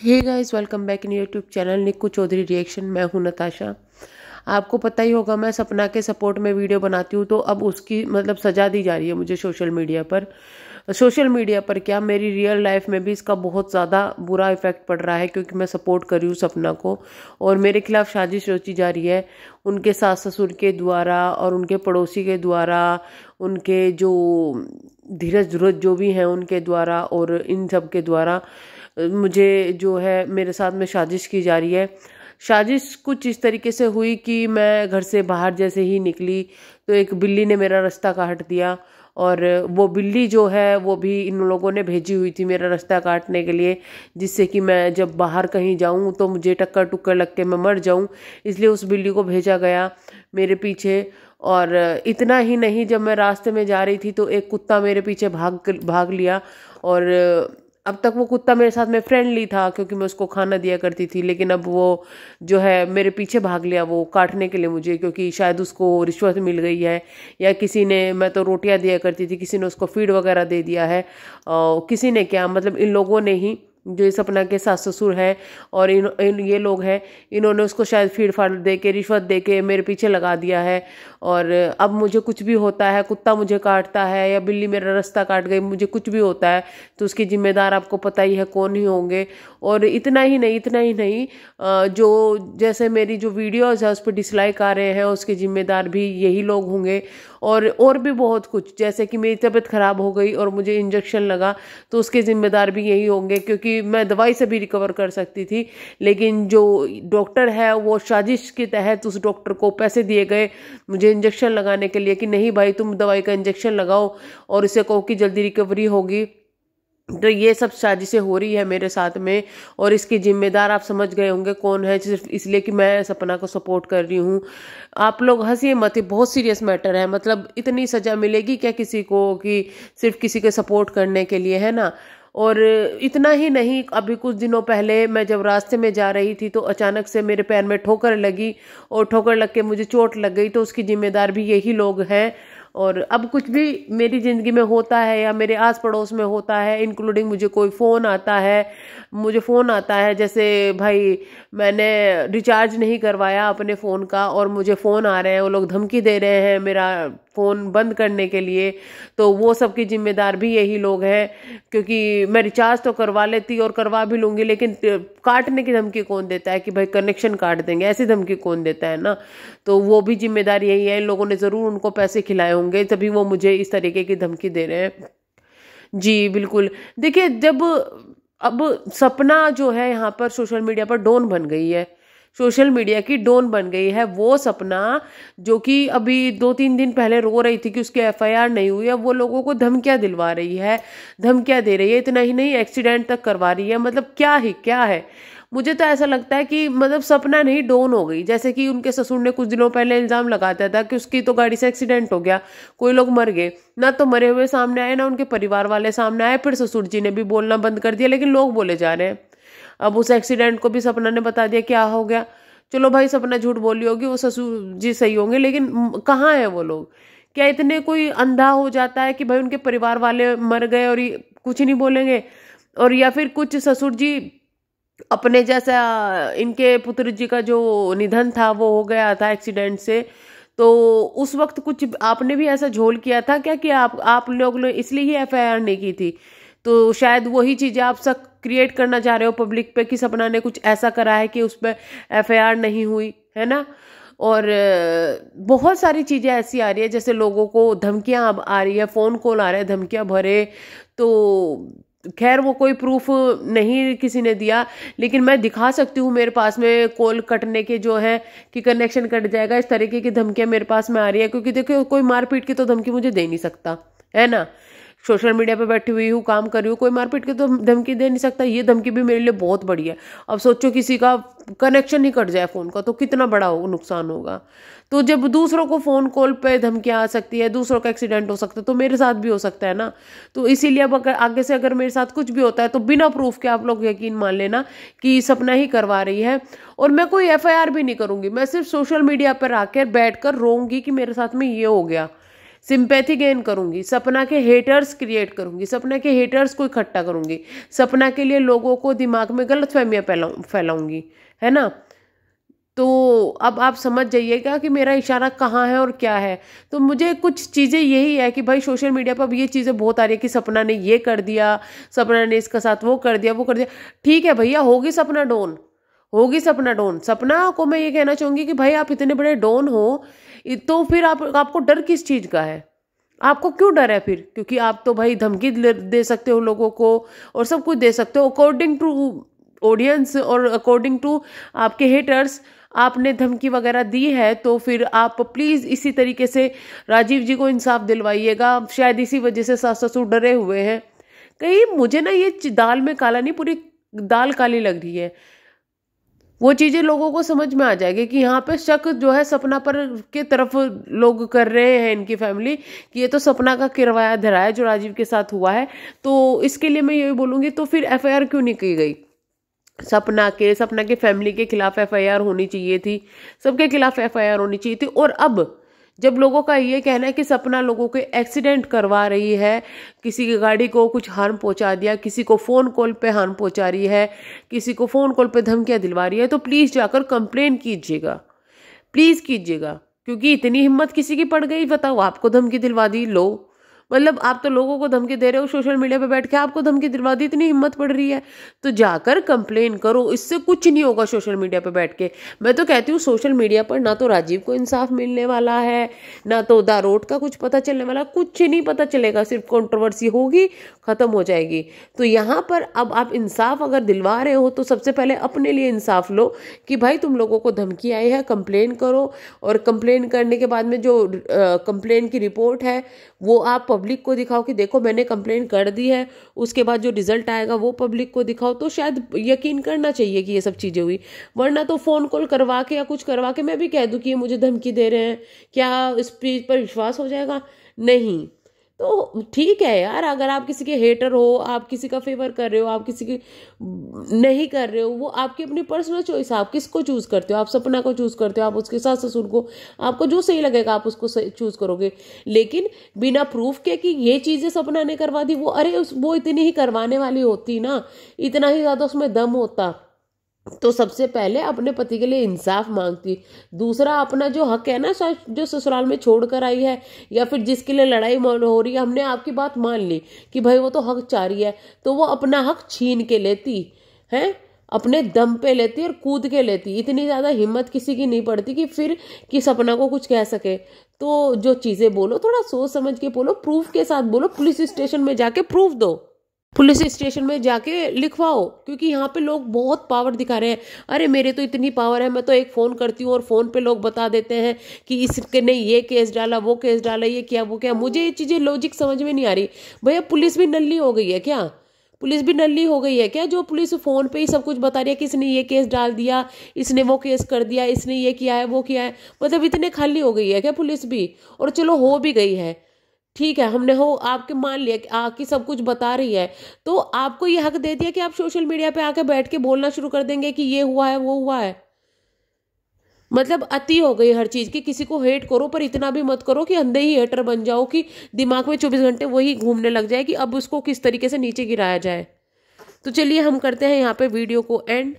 Hey guys, welcome back in YouTube channel Nikku Chaudhary reaction. मैं हूं नताशा। आपको पता ही होगा मैं सपना के सपोर्ट में वीडियो बनाती हूँ, तो अब उसकी मतलब सजा दी जा रही है मुझे सोशल मीडिया पर क्या मेरी रियल लाइफ में भी इसका बहुत ज़्यादा बुरा इफेक्ट पड़ रहा है, क्योंकि मैं सपोर्ट कर रही हूँ सपना को और मेरे खिलाफ साजिश रची जा रही है उनके सास ससुर के द्वारा और उनके पड़ोसी के द्वारा, उनके जो धीरज धुरज जो भी हैं उनके द्वारा और इन सब के द्वारा मुझे जो है मेरे साथ में साजिश की जा रही है। साजिश कुछ इस तरीके से हुई कि मैं घर से बाहर जैसे ही निकली तो एक बिल्ली ने मेरा रास्ता काट दिया, और वो बिल्ली जो है वो भी इन लोगों ने भेजी हुई थी मेरा रास्ता काटने के लिए, जिससे कि मैं जब बाहर कहीं जाऊं तो मुझे टक्कर टुक्कर लग के मैं मर जाऊं, इसलिए उस बिल्ली को भेजा गया मेरे पीछे। और इतना ही नहीं, जब मैं रास्ते में जा रही थी तो एक कुत्ता मेरे पीछे भाग लिया। और अब तक वो कुत्ता मेरे साथ में फ्रेंडली था क्योंकि मैं उसको खाना दिया करती थी, लेकिन अब वो जो है मेरे पीछे भाग लिया वो काटने के लिए मुझे, क्योंकि शायद उसको रिश्वत मिल गई है या किसी ने, मैं तो रोटियां दिया करती थी, किसी ने उसको फीड वगैरह दे दिया है। किसी ने क्या, मतलब इन लोगों ने ही, जो इस सपना के सास ससुर है और ये लोग हैं, इन्होंने उसको शायद फीड फाड़ दे के रिश्वत दे के मेरे पीछे लगा दिया है। और अब मुझे कुछ भी होता है, कुत्ता मुझे काटता है या बिल्ली मेरा रास्ता काट गई, मुझे कुछ भी होता है तो उसकी जिम्मेदार आपको पता ही है कौन ही होंगे। और इतना ही नहीं, जो जैसे मेरी जो वीडियोस है उस पर डिसलाइक आ रहे हैं उसके जिम्मेदार भी यही लोग होंगे। और भी बहुत कुछ, जैसे कि मेरी तबीयत खराब हो गई और मुझे इंजेक्शन लगा तो उसके जिम्मेदार भी यही होंगे, क्योंकि मैं दवाई से भी रिकवर कर सकती थी, लेकिन जो डॉक्टर है वो साजिश के तहत उस डॉक्टर को पैसे दिए गए मुझे इंजेक्शन लगाने के लिए कि नहीं भाई तुम दवाई का इंजेक्शन लगाओ और इसे कहो कि जल्दी रिकवरी होगी। तो ये सब साजिशें हो रही है मेरे साथ में, और इसकी जिम्मेदार आप समझ गए होंगे कौन है, सिर्फ इसलिए कि मैं सपना को सपोर्ट कर रही हूँ। आप लोग हंसिए मत, बहुत सीरियस मैटर है, मतलब इतनी सजा मिलेगी क्या किसी को कि सिर्फ किसी के सपोर्ट करने के लिए, है ना। और इतना ही नहीं, अभी कुछ दिनों पहले मैं जब रास्ते में जा रही थी तो अचानक से मेरे पैर में ठोकर लगी और ठोकर लग के मुझे चोट लग गई, तो उसकी जिम्मेदार भी यही लोग हैं। और अब कुछ भी मेरी ज़िंदगी में होता है या मेरे आस पड़ोस में होता है, इंक्लूडिंग मुझे मुझे फ़ोन आता है जैसे भाई मैंने रिचार्ज नहीं करवाया अपने फ़ोन का और मुझे फ़ोन आ रहे हैं, वो लोग धमकी दे रहे हैं मेरा फ़ोन बंद करने के लिए, तो वो सब की जिम्मेदार भी यही लोग हैं। क्योंकि मैं रिचार्ज तो करवा लेती और करवा भी लूँगी, लेकिन काटने की धमकी कौन देता है कि भाई कनेक्शन काट देंगे, ऐसी धमकी कौन देता है ना। तो वो भी जिम्मेदार यही है, इन लोगों ने ज़रूर उनको पैसे खिलाए होंगे तभी वो मुझे इस तरीके की धमकी दे रहे हैं। जी बिल्कुल। देखिए, जब अब सपना जो है यहाँ पर सोशल मीडिया पर डॉन बन गई है, सोशल मीडिया की डॉन बन गई है। वो सपना जो कि अभी 2-3 दिन पहले रो रही थी कि उसकी एफआईआर नहीं हुई है, वो लोगों को धमकियां दिलवा रही है, धमकियां दे रही है, इतना ही नहीं एक्सीडेंट तक करवा रही है। मतलब क्या है। मुझे तो ऐसा लगता है कि मतलब सपना नहीं डॉन हो गई। जैसे कि उनके ससुर ने कुछ दिनों पहले इल्जाम लगाता था कि उसकी तो गाड़ी से एक्सीडेंट हो गया, कोई लोग मर गए, ना तो मरे हुए सामने आए ना उनके परिवार वाले सामने आए, फिर ससुर जी ने भी बोलना बंद कर दिया, लेकिन लोग बोले जा रहे हैं। अब उस एक्सीडेंट को भी सपना ने बता दिया क्या हो गया। चलो भाई, सपना झूठ बोली होगी, वो ससुर जी सही होंगे, लेकिन कहाँ है वो लोग। क्या इतने कोई अंधा हो जाता है कि भाई उनके परिवार वाले मर गए और ये कुछ नहीं बोलेंगे। और या फिर कुछ ससुर जी अपने जैसा, इनके पुत्र जी का जो निधन था वो हो गया था एक्सीडेंट से, तो उस वक्त कुछ आपने भी ऐसा झोल किया था क्या कि आप लोग ने इसलिए ही एफआईआर नहीं की थी। तो शायद वही चीजें आप सब क्रिएट करना चाह रहे हो पब्लिक पे कि सपना ने कुछ ऐसा करा है कि उस पर एफआईआर नहीं हुई है ना। और बहुत सारी चीजें ऐसी आ रही है, जैसे लोगों को धमकियां अब आ रही है, फोन कॉल आ रहे हैं धमकियां भरे। तो खैर वो कोई प्रूफ नहीं किसी ने दिया, लेकिन मैं दिखा सकती हूँ, मेरे पास में कॉल कटने के जो है कि कनेक्शन कट जाएगा, इस तरीके की धमकियां मेरे पास में आ रही है। क्योंकि देखो, कोई मारपीट की तो धमकी मुझे दे नहीं सकता, है ना। सोशल मीडिया पे बैठी हुई हूँ, काम कर रही हूँ, कोई मारपीट की तो धमकी दे नहीं सकता। ये धमकी भी मेरे लिए बहुत बड़ी है। अब सोचो किसी का कनेक्शन ही कट जाए फोन का तो कितना बड़ा नुकसान होगा। तो जब दूसरों को फोन कॉल पे धमकियां आ सकती है, दूसरों का एक्सीडेंट हो सकता है, तो मेरे साथ भी हो सकता है ना। तो इसीलिए अब अगर आगे से अगर मेरे साथ कुछ भी होता है तो बिना प्रूफ के आप लोग यकीन मान लेना कि सपना ही करवा रही है। और मैं कोई एफआईआर भी नहीं करूंगी, मैं सिर्फ सोशल मीडिया पर आकर बैठकर रोऊंगी कि मेरे साथ में ये हो गया, सिंपैथी गेन करूंगी, सपना के हेटर्स क्रिएट करूंगी, सपना के हेटर्स को इकट्ठा करूंगी, सपना के लिए लोगों को दिमाग में गलतफहमियां फैलाऊंगी, है ना। तो अब आप समझ जाइएगा कि मेरा इशारा कहाँ है और क्या है। तो मुझे कुछ चीज़ें यही है कि भाई सोशल मीडिया पर अब ये चीज़ें बहुत आ रही है कि सपना ने ये कर दिया, सपना ने इसका साथ वो कर दिया, वो कर दिया। ठीक है भैया, होगी सपना डॉन, होगी सपना डॉन। सपना को मैं ये कहना चाहूंगी कि भाई आप इतने बड़े डॉन हो, तो फिर आपको डर किस चीज़ का है? आपको क्यों डर है फिर? क्योंकि आप तो भाई धमकी दे सकते हो लोगों को और सब कुछ दे सकते हो अकॉर्डिंग टू ऑडियंस और अकॉर्डिंग टू आपके हेटर्स। आपने धमकी वगैरह दी है तो फिर आप प्लीज इसी तरीके से राजीव जी को इंसाफ दिलवाइएगा। शायद इसी वजह से सास ससुर डरे हुए हैं कहीं। मुझे ना ये दाल में काला नहीं, पूरी दाल काली लग रही है। वो चीजें लोगों को समझ में आ जाएगी कि यहाँ पे शक जो है सपना पर के तरफ लोग कर रहे हैं, इनकी फैमिली, कि ये तो सपना का किरवाया धराया जो राजीव के साथ हुआ है। तो इसके लिए मैं यही बोलूंगी, तो फिर एफआईआर क्यों नहीं की गई? सपना के फैमिली के खिलाफ एफआईआर होनी चाहिए थी, सबके खिलाफ एफआईआर होनी चाहिए थी। और अब जब लोगों का ये कहना है कि सपना लोगों के एक्सीडेंट करवा रही है, किसी की गाड़ी को कुछ हार्म पहुंचा दिया, किसी को फोन कॉल पे हार्म पहुंचा रही है, किसी को फोन कॉल पे धमकियां दिलवा रही है, तो प्लीज जाकर कंप्लेन कीजिएगा, प्लीज कीजिएगा। क्योंकि इतनी हिम्मत किसी की पड़ गई, बताओ, आपको धमकी दिलवा दी। लो, मतलब आप तो लोगों को धमकी दे रहे हो सोशल मीडिया पे बैठ के, आपको धमकी दिलवा दी, इतनी हिम्मत पड़ रही है तो जाकर कंप्लेन करो। इससे कुछ नहीं होगा सोशल मीडिया पे बैठ के। मैं तो कहती हूँ सोशल मीडिया पर ना तो राजीव को इंसाफ मिलने वाला है, ना तो दारोट का कुछ पता चलने वाला, कुछ नहीं पता चलेगा, सिर्फ कंट्रोवर्सी होगी, खत्म हो जाएगी। तो यहाँ पर अब आप इंसाफ अगर दिलवा रहे हो तो सबसे पहले अपने लिए इंसाफ लो कि भाई तुम लोगों को धमकी आई है, कंप्लेन करो। और कंप्लेन करने के बाद में जो कंप्लेन की रिपोर्ट है वो आप पब्लिक को दिखाओ कि देखो मैंने कंप्लेन कर दी है। उसके बाद जो रिजल्ट आएगा वो पब्लिक को दिखाओ, तो शायद यकीन करना चाहिए कि ये सब चीजें हुई। वरना तो फोन कॉल करवा के या कुछ करवा के मैं भी कह दूं कि ये मुझे धमकी दे रहे हैं, क्या इस चीज पर विश्वास हो जाएगा? नहीं। तो ठीक है यार, अगर आप किसी के हेटर हो, आप किसी का फेवर कर रहे हो, आप किसी की नहीं कर रहे हो, वो आपकी अपनी पर्सनल चॉइस है। आप किसको चूज करते हो? आप सपना को चूज करते हो, आप उसके सास ससुर को, आपको जो सही लगेगा आप उसको चूज करोगे। लेकिन बिना प्रूफ के कि ये चीजें सपना ने करवा दी, वो अरे वो इतनी ही करवाने वाली होती ना, इतना ही ज्यादा उसमें दम होता तो सबसे पहले अपने पति के लिए इंसाफ मांगती। दूसरा, अपना जो हक है ना, जो ससुराल में छोड़ कर आई है या फिर जिसके लिए लड़ाई हो रही है, हमने आपकी बात मान ली कि भाई वो तो हक चाह रही है, तो वो अपना हक छीन के लेती है, अपने दम पे लेती और कूद के लेती। इतनी ज्यादा हिम्मत किसी की नहीं पड़ती कि फिर कि सपना को कुछ कह सके। तो जो चीजें बोलो थोड़ा सोच समझ के बोलो, प्रूफ के साथ बोलो। पुलिस स्टेशन में जाके प्रूफ दो, पुलिस स्टेशन में जाके लिखवाओ, क्योंकि यहाँ पे लोग बहुत पावर दिखा रहे हैं। अरे मेरे तो इतनी पावर है, मैं तो एक फोन करती हूँ और फोन पे लोग बता देते हैं कि इसके ने ये केस डाला, वो केस डाला, ये किया, वो क्या। मुझे ये चीजें लॉजिक समझ में नहीं आ रही। भैया पुलिस भी नल्ली हो गई है क्या? पुलिस भी नल्ली हो गई है क्या जो पुलिस फोन पे ही सब कुछ बता रही है कि इसने ये केस डाल दिया, इसने वो केस कर दिया, इसने ये किया है, वो किया है? मतलब इतने खाली हो गई है क्या पुलिस भी? और चलो हो भी गई है, ठीक है, हमने हो आपके मान लिया कि आपकी सब कुछ बता रही है, तो आपको ये हक दे दिया कि आप सोशल मीडिया पे आके बैठ के बोलना शुरू कर देंगे कि ये हुआ है, वो हुआ है। मतलब अति हो गई हर चीज की। किसी को हेट करो पर इतना भी मत करो कि अंधे ही हेटर बन जाओ कि दिमाग में 24 घंटे वही घूमने लग जाए कि अब उसको किस तरीके से नीचे गिराया जाए। तो चलिए हम करते हैं यहाँ पे वीडियो को एंड।